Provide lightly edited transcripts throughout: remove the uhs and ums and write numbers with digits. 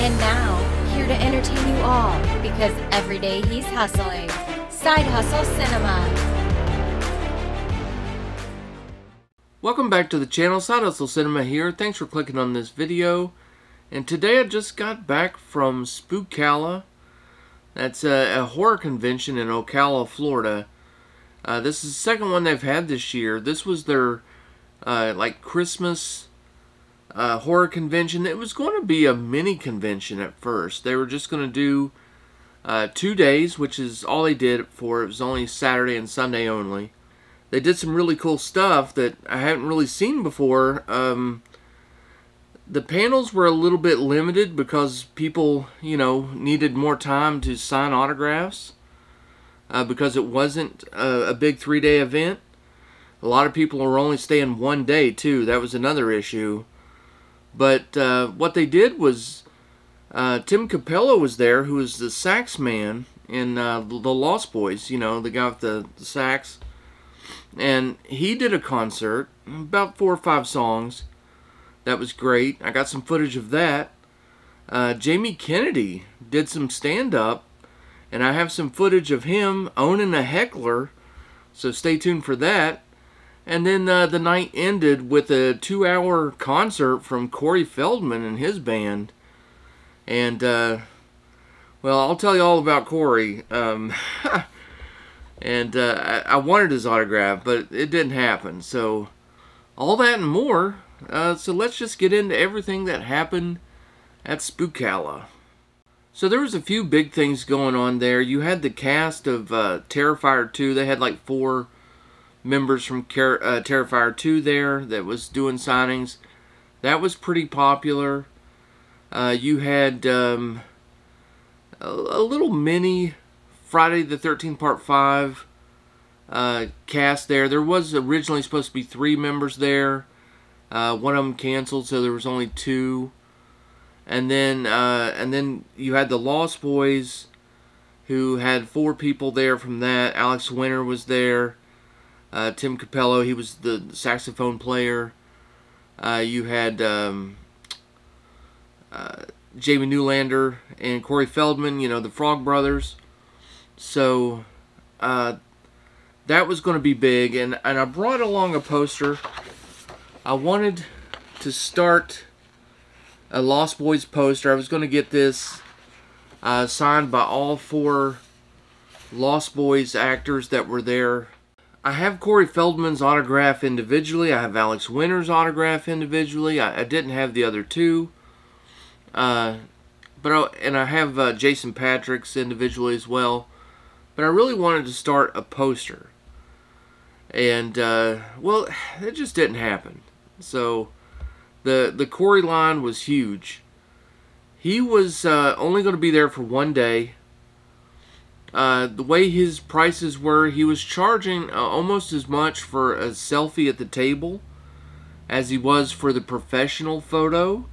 And now, here to entertain you all, because every day he's hustling. Side Hustle Cinema. Welcome back to the channel. Side Hustle Cinema here. Thanks for clicking on this video. And today I just got back from SPOOKALA. That's a horror convention in Ocala, Florida. This is the second one they've had this year. This was their like Christmas horror convention. It was going to be a mini convention at first. They were just going to do 2 days, which is all they did it for. It was only Saturday and Sunday only. They did some really cool stuff that I hadn't really seen before. The panels were a little bit limited because people, you know, needed more time to sign autographs because it wasn't a big 3-day event. A lot of people were only staying 1 day too. That was another issue. But what they did was Tim Capello was there, who is the sax man in the Lost Boys, you know, the guy with the sax. And he did a concert, about 4 or 5 songs. That was great. I got some footage of that. Jamie Kennedy did some stand-up, and I have some footage of him owning a heckler, so stay tuned for that. And then the night ended with a 2-hour concert from Corey Feldman and his band. And, well, I'll tell you all about Corey. And I wanted his autograph, but it didn't happen. So, all that and more. So let's just get into everything that happened at SPOOKALA. So there was a few big things going on there. You had the cast of Terrifier 2. They had like 4 members from Terrifier 2 there that was doing signings. That was pretty popular. You had a little mini Friday the 13th Part 5 cast there. There was originally supposed to be 3 members there. One of them canceled, so there was only 2. And then you had the Lost Boys, who had 4 people there from that. Alex Winter was there. Tim Capello, he was the saxophone player. You had Jamie Newlander and Corey Feldman, you know, the Frog Brothers. So that was going to be big, and I brought along a poster. I wanted to start a Lost Boys poster. I was going to get this signed by all 4 Lost Boys actors that were there. I have Corey Feldman's autograph individually. I have Alex Winter's autograph individually. I didn't have the other 2. And I have Jason Patrick's individually as well. But I really wanted to start a poster. And, well, it just didn't happen. So, the Corey line was huge. He was only going to be there for 1 day. The way his prices were, he was charging almost as much for a selfie at the table as he was for the professional photo.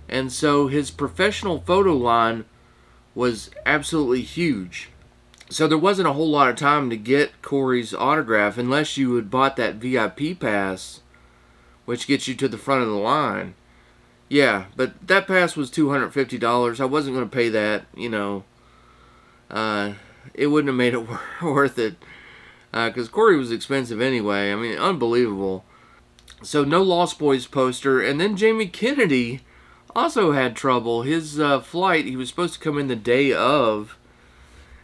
And so his professional photo line was absolutely huge. So there wasn't a whole lot of time to get Corey's autograph unless you had bought that VIP pass, which gets you to the front of the line. Yeah, but that pass was $250. I wasn't going to pay that, you know. It wouldn't have made it worth it. Because Corey was expensive anyway. I mean, unbelievable. So no Lost Boys poster. And then Jamie Kennedy also had trouble. His flight, he was supposed to come in the day of,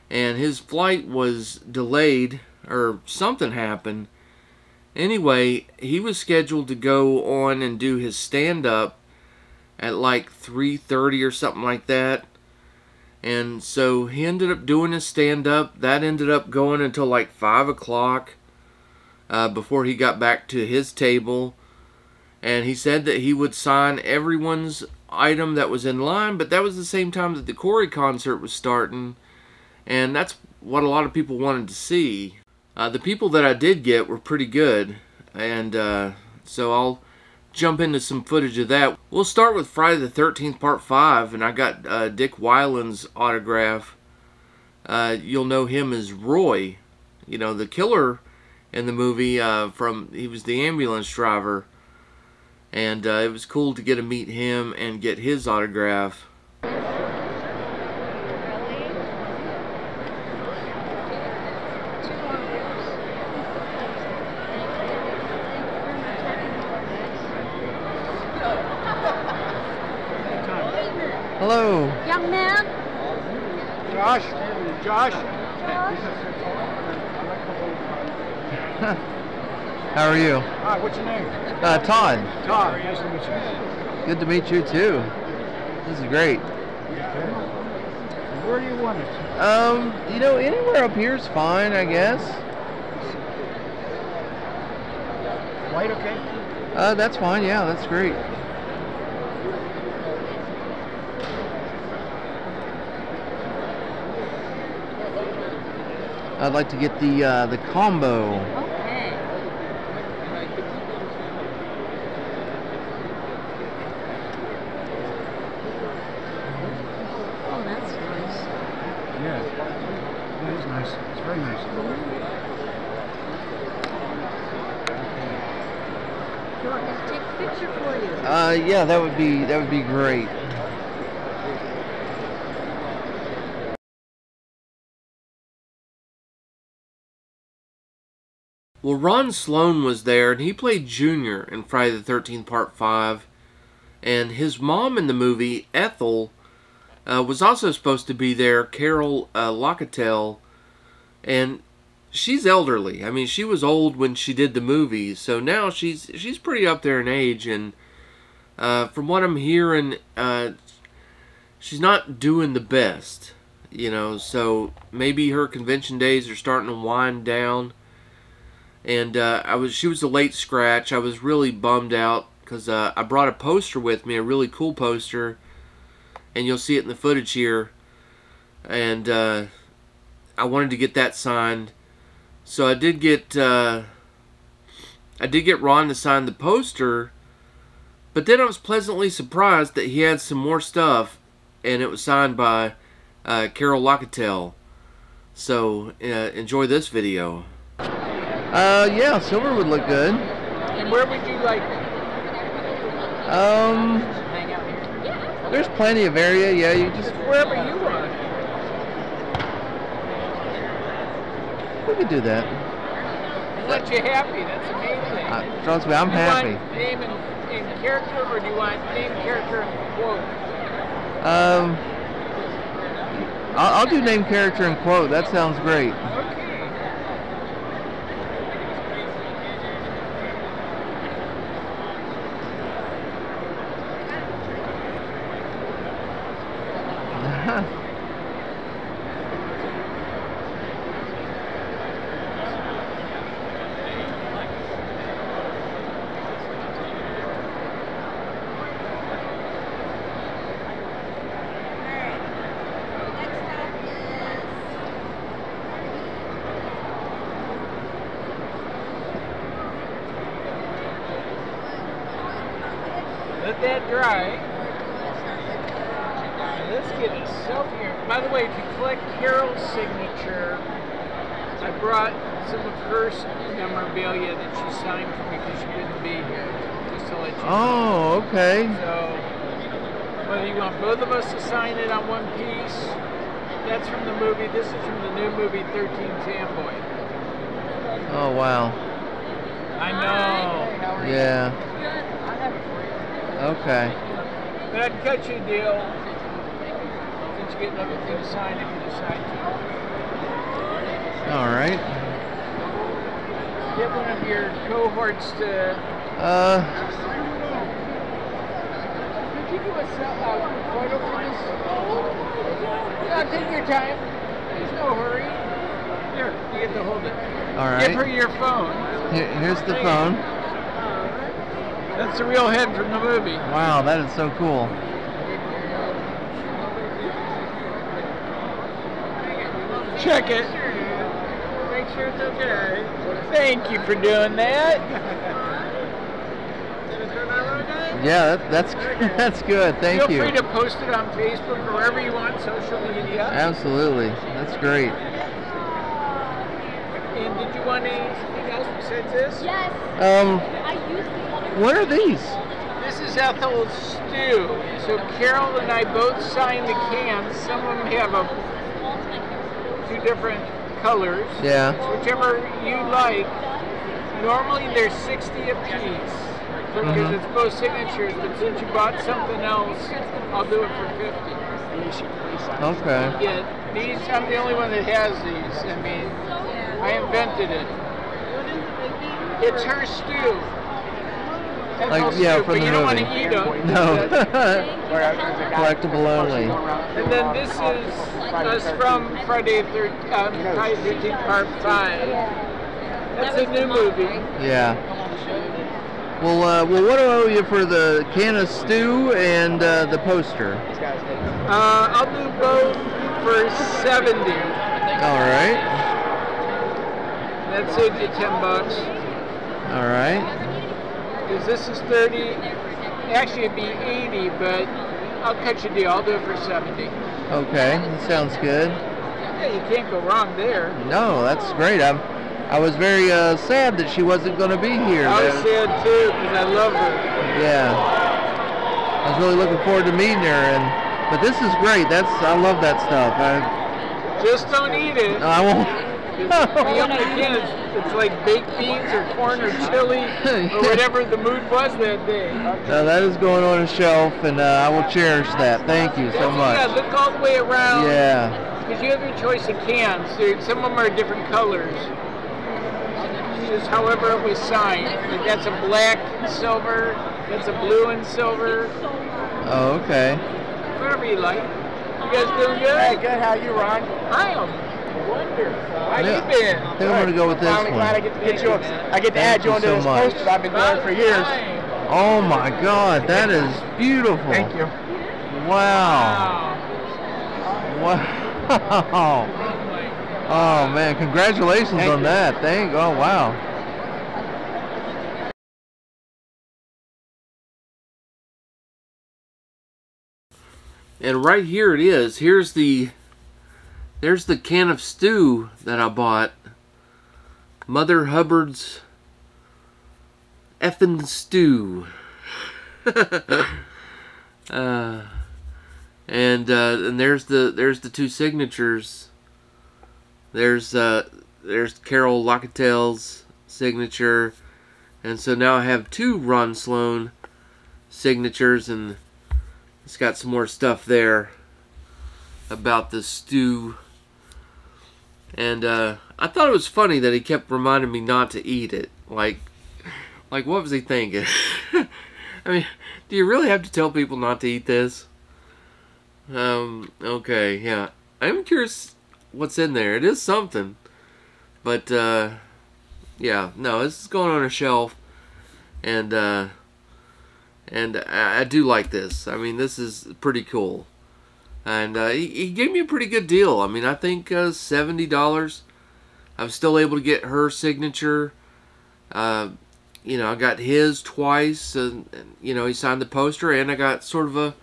and his flight was delayed, or something happened. Anyway, he was scheduled to go on and do his stand-up at like 3:30 or something like that. And so he ended up doing his stand-up. That ended up going until like 5 o'clock before he got back to his table. And he said that he would sign everyone's item that was in line, but that was the same time that the Corey concert was starting. And that's what a lot of people wanted to see. The people that I did get were pretty good. And so I'll jump into some footage of that. We'll start with Friday the 13th Part 5, and I got Dick Weiland's autograph. You'll know him as Roy, you know, the killer in the movie. He was the ambulance driver. And it was cool to get to meet him and get his autograph. Hello. Young man. Josh. Josh. How are you? Hi, what's your name? Todd. Todd. Nice to meet you. Good to meet you too. This is great. Where do you want it? You know, anywhere up here is fine, I guess. White, okay? That's fine. Yeah, that's great. I'd like to get the combo. Okay. Oh, that's nice. Yeah. That is nice. It's very nice. Do you want me to take a picture for you? Yeah, that would be great. Well, Ron Sloan was there, and he played Junior in Friday the 13th Part 5. And his mom in the movie, Ethel, was also supposed to be there, Carol Locatell. And she's elderly. I mean, she was old when she did the movie, so now she's pretty up there in age. And from what I'm hearing, she's not doing the best, you know. So maybe her convention days are starting to wind down. And she was a late scratch. I was really bummed out because I brought a poster with me, a really cool poster, and you'll see it in the footage here. And I wanted to get that signed, so I did get Ron to sign the poster. But then I was pleasantly surprised that he had some more stuff, and it was signed by Carol Locatell. So enjoy this video. Yeah, silver would look good. And where would you like? Hang out here. There's plenty of area. Yeah, you just Wherever you want. we could do that. Let you happy. That's amazing. Trust me, I'm Do you happy. want name and character, or do you want name, character, and quote? I'll do name, character, and quote. That sounds great. Let that dry. Let's get a selfie here. By the way, if you collect Carol's signature, I brought some of her memorabilia that she signed for me because she couldn't be here. Just to let you know. Oh, okay. So, whether you want both of us to sign it on one piece, that's from the movie. This is from the new movie 13 Fanboy. Oh, wow. I know. Yeah. Okay. But I'd cut you a deal. Since you get another thing to sign if you decide to. All right. Get one of your cohorts to. Could you do a photo for this? Yeah, take your time. There's no hurry. Here, you get to hold it. All right. Give her your phone. Here's the phone. That's the real head from the movie. Wow, that is so cool. Check it. Make sure it's okay. Thank you for doing that. Yeah, that's that's good. Thank you. Feel free to post it on Facebook or wherever you want, social media. Absolutely. That's great. And did you want anything else besides this? Yes. Um, I used the other. what are these? Ethyl Stew. So Carol and I both signed the cans. Some of them have two different colors. Yeah. Whichever you like. Normally they're 60 a piece because it's both signatures. But since you bought something else, I'll do it for 50. Okay. Yeah, these. I'm the only one that has these. I mean, I invented it. It's her stew. Like, yeah, from but the you don't want movie. to eat them. No. Collectible only. And then this is us from Friday the 13th Part 5. That's a new movie. Yeah. Well, what do I owe you for the can of stew and the poster? I'll do both for 70. All right. That saves you $10. All right. Because this is 30. Actually, it'd be 80, but I'll cut you a deal. I'll do it for 70. Okay, that sounds good. Yeah, you can't go wrong there. No, that's great. I was very sad that she wasn't going to be here. I was sad too because I love her. Yeah. I was really looking forward to meeting her, but this is great. I love that stuff. Just don't eat it. I won't. When you open the can, it's like baked beans or corn or chili or whatever the mood was that day. That is going on a shelf, and I will cherish that. Thank you so much. Yeah, look all the way around. Yeah. Because you have your choice of cans. Some of them are different colors. Just however it was signed. Like that's a black and silver. That's a blue and silver. Oh, okay. Whatever you like. You guys doing good? Hey, good. How you, Ron? I am wonderful. How you been? I think I'm going to go with this Finally glad I one. get to get you. I get to add you onto so this much. poster I've been doing for years. Oh my God, that is beautiful. Thank you. Wow. Wow. Oh man, congratulations on that. Oh wow. And right here it is. There's the can of stew that I bought. Mother Hubbard's effing stew. And there's the two signatures. There's Carol Locatel's signature, and so now I have two Ron Sloan signatures, and it's got some more stuff there about the stew. And I thought it was funny that he kept reminding me not to eat it. Like what was he thinking? I mean, do you really have to tell people not to eat this? Okay, yeah. I'm curious what's in there. It is something. But, yeah, no, this is going on a shelf. And I do like this. I mean, this is pretty cool. And he gave me a pretty good deal. I mean, I think $70. I was still able to get her signature. You know, I got his twice. And, you know, he signed the poster. And I got sort of a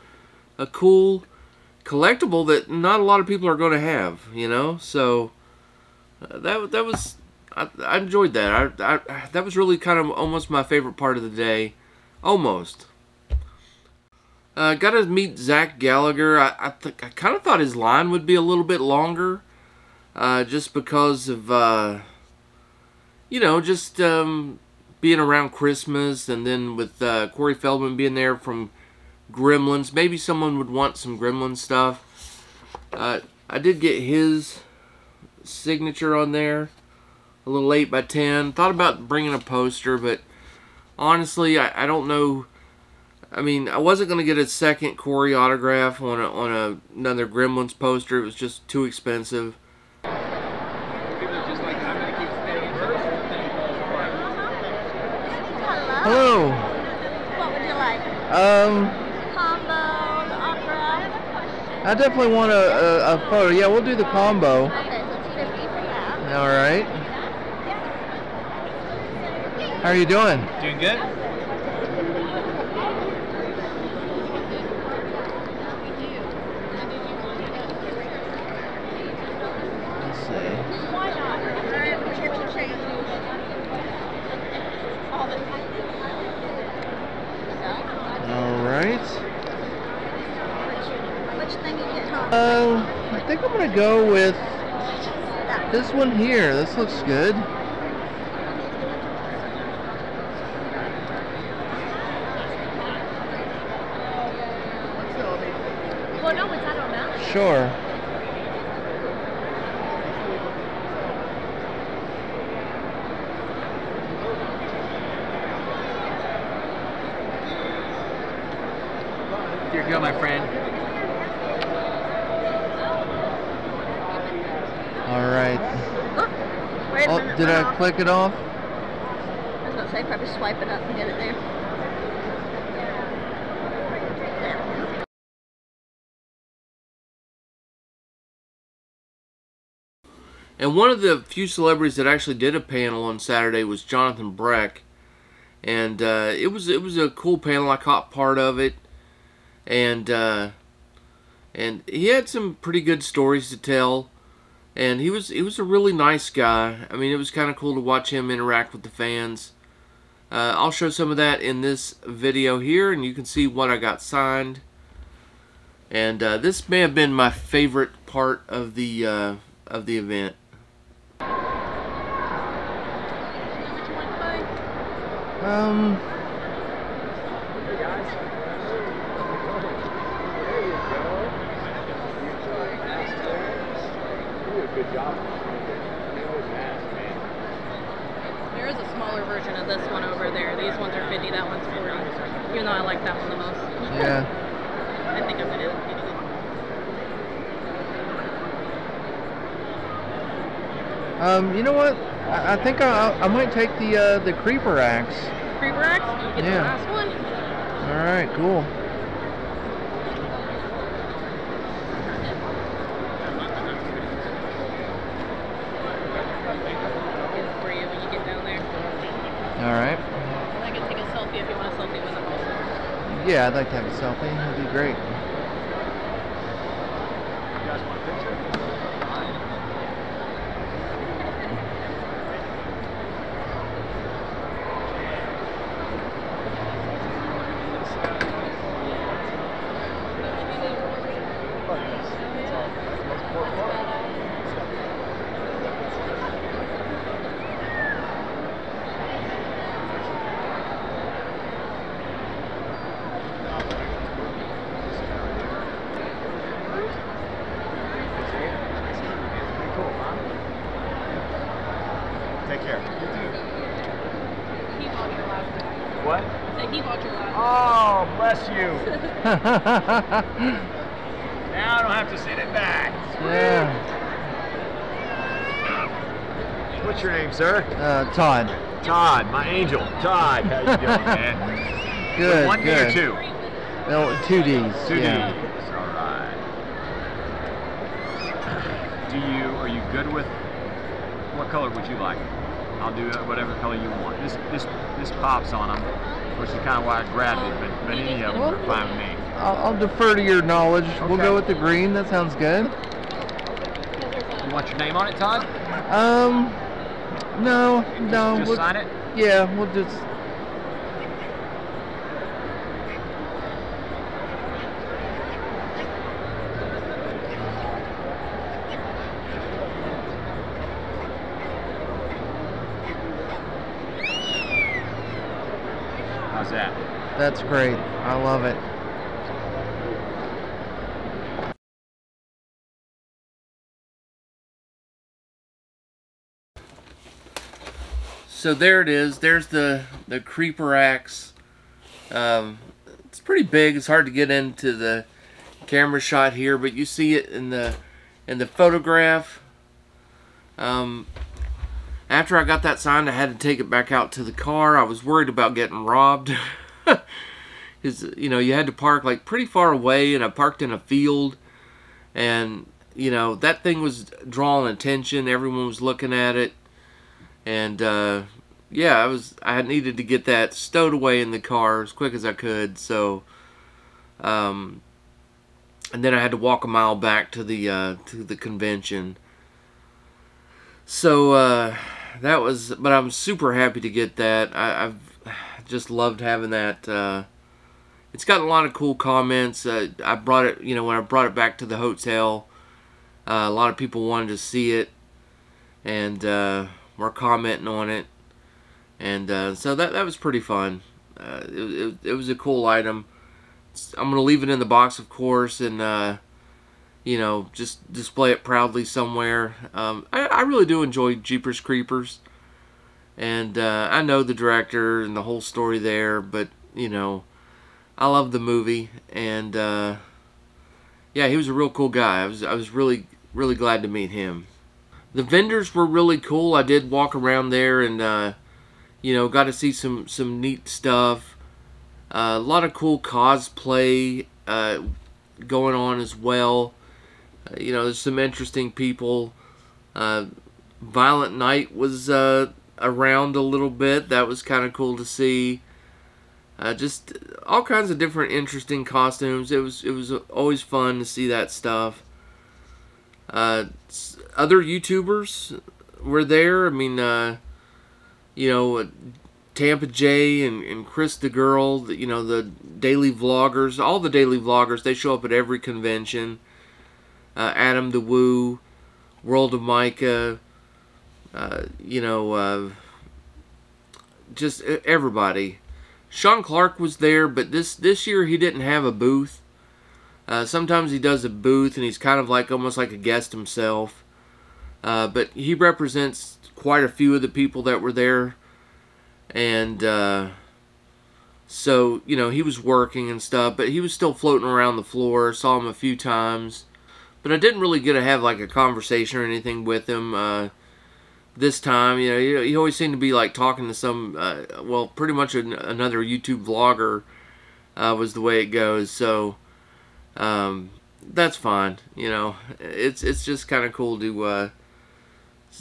cool collectible that not a lot of people are going to have, you know. So that was I enjoyed that. That was really kind of almost my favorite part of the day, almost. Got to meet Zach Gallagher. I kind of thought his line would be a little bit longer, just because of you know, just being around Christmas, and then with Corey Feldman being there from Gremlins. Maybe someone would want some Gremlin stuff. I did get his signature on there. A little 8x10. Thought about bringing a poster, but honestly, I don't know. I mean, I wasn't going to get a second Corey autograph on another Gremlins poster. It was just too expensive. Hello. What would you like? Combo, opera? I definitely want a photo. Yeah, we'll do the combo. Okay, so it's $2.50 for that. All right. How are you doing? Doing good. Let's see. Why not? Alright, we'll get some change. All think you get home? I think I'm gonna go with this one here. This looks good. Well, no, it's I don't know. Sure. Here you go, my friend. All right. Oh, wait a Oh, minute. did went I off. click it off? I was going to say, probably swipe it up and get it there. There we go. And one of the few celebrities that actually did a panel on Saturday was Jonathan Breck, and it was a cool panel. I caught part of it, and he had some pretty good stories to tell, and he was a really nice guy. I mean, it was kind of cool to watch him interact with the fans. I'll show some of that in this video here, and you can see what I got signed. And this may have been my favorite part of the event. Hey guys. There you go. You did a good job. There is a smaller version of this one over there. These ones are 50, that one's 40. Even though I like that one the most. Yeah. I think I'm gonna You know what? I think I might take the creeper axe. Creeper axe? You get Yeah. the last one? All right, cool. Get it for you when you get down there. All right. I can take a selfie if you want a selfie with them also. Yeah, I'd like to have a selfie. That'd be great. You guys want a picture? Take care. You too. He bought your last one. What? I said he bought your last one. Oh, bless you. Now I don't have to send it back. Yeah. What's your name, sir? Todd. Todd, my angel. Todd, how you doing, man? Good. One D good. or two? No, 2 Ds. Two yeah. Ds. All right. Are you good with, what color would you like? I'll do whatever color you want. This pops on them, which is kind of why I grabbed it, but any of them are fine with me. I'll defer to your knowledge. We'll Okay. go with the green. That sounds good. You want your name on it, Todd? No. Just we'll, sign it? Yeah, we'll just. How's that? That's great. I love it. So there it is. There's the creeper axe. It's pretty big. It's hard to get into the camera shot here, but you see it in the photograph. After I got that signed, I had to take it back out to the car. I was worried about getting robbed. Because, you know, you had to park like pretty far away, and I parked in a field. And, you know, that thing was drawing attention. Everyone was looking at it. And, yeah, I needed to get that stowed away in the car as quick as I could. So, and then I had to walk a mile back to the convention. So, that was, but I'm super happy to get that. I've just loved having that, it's gotten a lot of cool comments. I brought it, you know, when I brought it back to the hotel, a lot of people wanted to see it, and were commenting on it, and so that was pretty fun. It was a cool item. I'm gonna leave it in the box, of course, and you know, just display it proudly somewhere. I really do enjoy Jeepers Creepers, and I know the director and the whole story there, but you know, I love the movie, and yeah, he was a real cool guy. I was really glad to meet him. The vendors were really cool. I did walk around there and you know, got to see some neat stuff. A lot of cool cosplay going on as well. You know, there's some interesting people. Violent Night was around a little bit. That was kind of cool to see. Just all kinds of different interesting costumes. It was always fun to see that stuff. Other YouTubers were there. I mean, you know, Tampa J and Chris the Girl, you know, the daily vloggers, all the daily vloggers, they show up at every convention. Adam the Woo, World of Micah, you know, just everybody. Sean Clark was there, but this year he didn't have a booth. Sometimes he does a booth, and he's kind of like almost like a guest himself. But he represents quite a few of the people that were there, and so you know, he was working and stuff, but he was still floating around the floor. Saw him a few times, but I didn't really get to have like a conversation or anything with him this time. You know, he always seemed to be like talking to some well, pretty much another YouTube vlogger was the way it goes. So that's fine. You know, it's just kind of cool to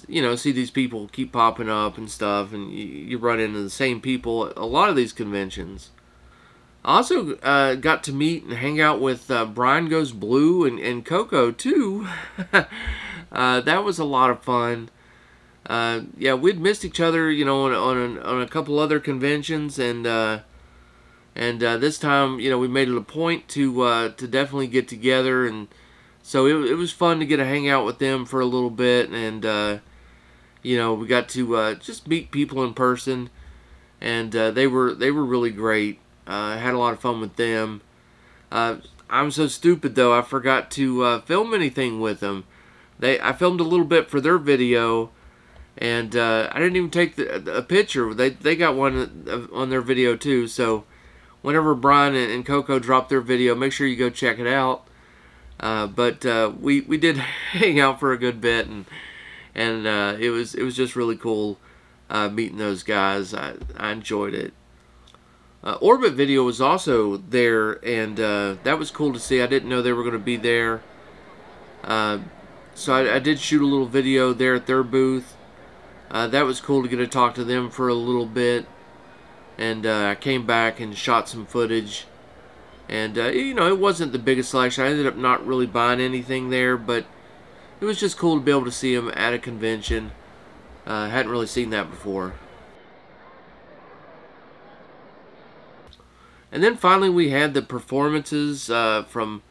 you know, see these people keep popping up and stuff, and you run into the same people at a lot of these conventions. I also got to meet and hang out with Brian Goes Blue and Coco too. That was a lot of fun. Yeah, we'd missed each other, you know, on a couple other conventions, and this time, you know, we made it a point to definitely get together, and so it was fun to get to hang out with them for a little bit, and you know, we got to just meet people in person, and they were really great. I had a lot of fun with them. I'm so stupid though, I forgot to film anything with them. I filmed a little bit for their video, and I didn't even take a picture. They got one on their video too. So whenever Brian and Coco drop their video, make sure you go check it out. But we did hang out for a good bit, and it was just really cool meeting those guys. I enjoyed it. Orbit Video was also there, and that was cool to see. I didn't know they were going to be there. So I did shoot a little video there at their booth. That was cool to get to talk to them for a little bit. And I came back and shot some footage. And, you know, it wasn't the biggest selection. I ended up not really buying anything there, but it was just cool to be able to see them at a convention. I hadn't really seen that before. And then finally we had the performances from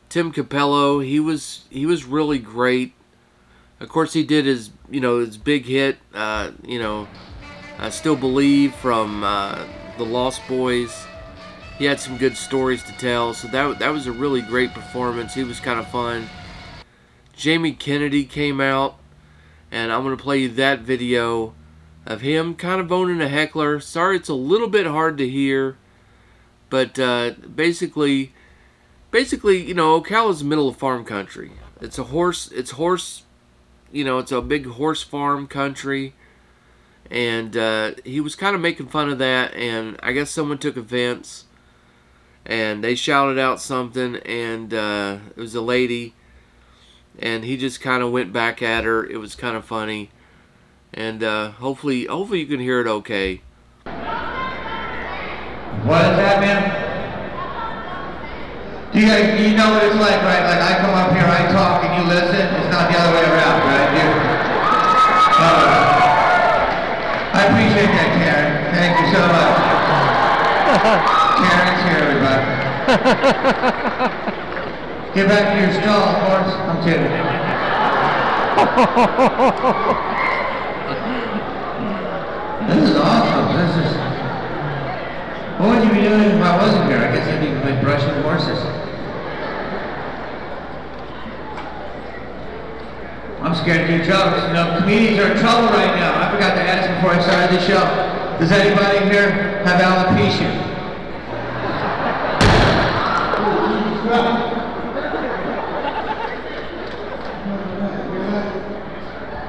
Tim Capello. He was really great. Of course, he did his, you know, his big hit, you know, I Still Believe from the Lost Boys. He had some good stories to tell, so that was a really great performance. He was kind of fun. Jamie Kennedy came out, and I'm going to play you that video of him kind of owning a heckler. Sorry, it's a little bit hard to hear, but basically, you know, Ocala's the middle of farm country. It's horse, you know, it's a big horse farm country, and he was kind of making fun of that, and I guess someone took offense, and they shouted out something, and it was a lady, and he just kind of went back at her. It was kind of funny, and hopefully you can hear it okay. What is that, man? You know what it's like, right? Like I come up here, I talk, and you listen. It's not the other way around, right? I appreciate that, Karen. Thank you so much. Karen's here, everybody. Get back to your stall, horse. I'm kidding. This is awesome. This is... What would you be doing if I wasn't here? I guess I'd be brushing horses. I'm scared to do jokes. You know, comedians are in trouble right now. I forgot to ask before I started the show. Does anybody here have alopecia?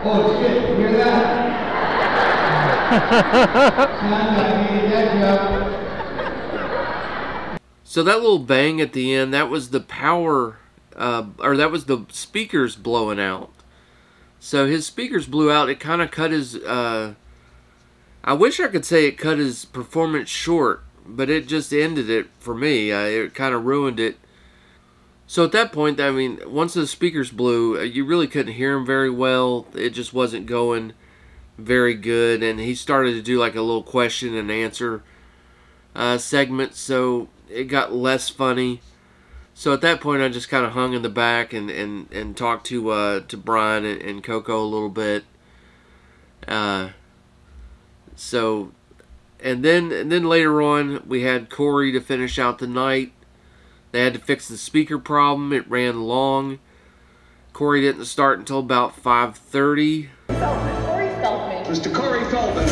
Oh shit, you hear that? So that little bang at the end, that was the power, or that was the speakers blowing out. So his speakers blew out. It kind of cut his, I wish I could say it cut his performance short, but it just ended it for me. It kind of ruined it. So at that point, I mean, once the speakers blew, you really couldn't hear him very well. It just wasn't going very good. And he started to do like a little question and answer segment, so it got less funny. So at that point, I just kind of hung in the back and talked to Brian and Coco a little bit. So, and then later on, we had Corey to finish out the night. They had to fix the speaker problem. It ran long. Corey didn't start until about 5:30. Corey Feldman. Mr. Corey Feldman.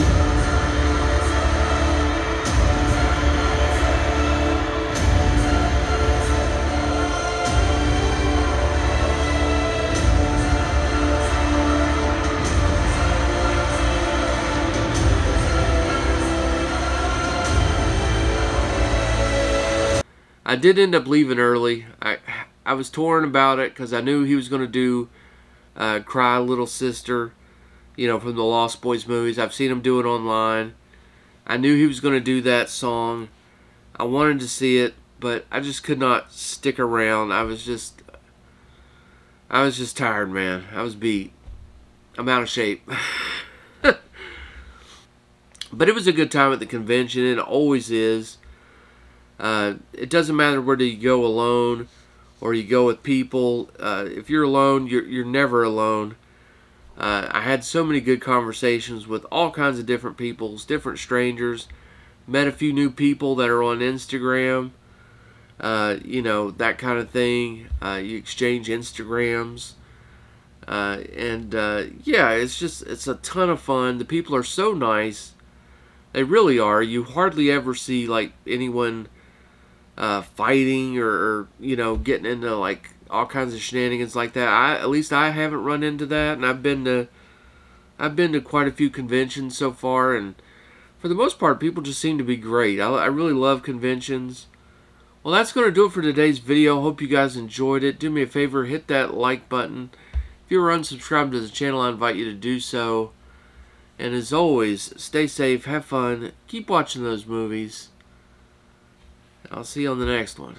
I did end up leaving early. I was torn about it because I knew he was going to do Cry Little Sister, you know, from the Lost Boys movies. I've seen him do it online. I knew he was going to do that song. I wanted to see it, but I just could not stick around. I was just tired, man. I was beat. I'm out of shape. But it was a good time at the convention. It always is. It doesn't matter whether you go alone or you go with people. If you're alone, you're never alone. I had so many good conversations with all kinds of different peoples, different strangers. Met a few new people that are on Instagram. You know, that kind of thing. You exchange Instagrams. Yeah, it's a ton of fun. The people are so nice. They really are. You hardly ever see like anyone fighting or you know, getting into like all kinds of shenanigans like that. At least I haven't run into that, and I've been to quite a few conventions so far, and for the most part, people just seem to be great. I really love conventions. Well, that's going to do it for today's video. Hope you guys enjoyed it. Do me a favor, hit that like button. If you're unsubscribed to the channel, I invite you to do so. And as always, stay safe, have fun, keep watching those movies. I'll see you on the next one.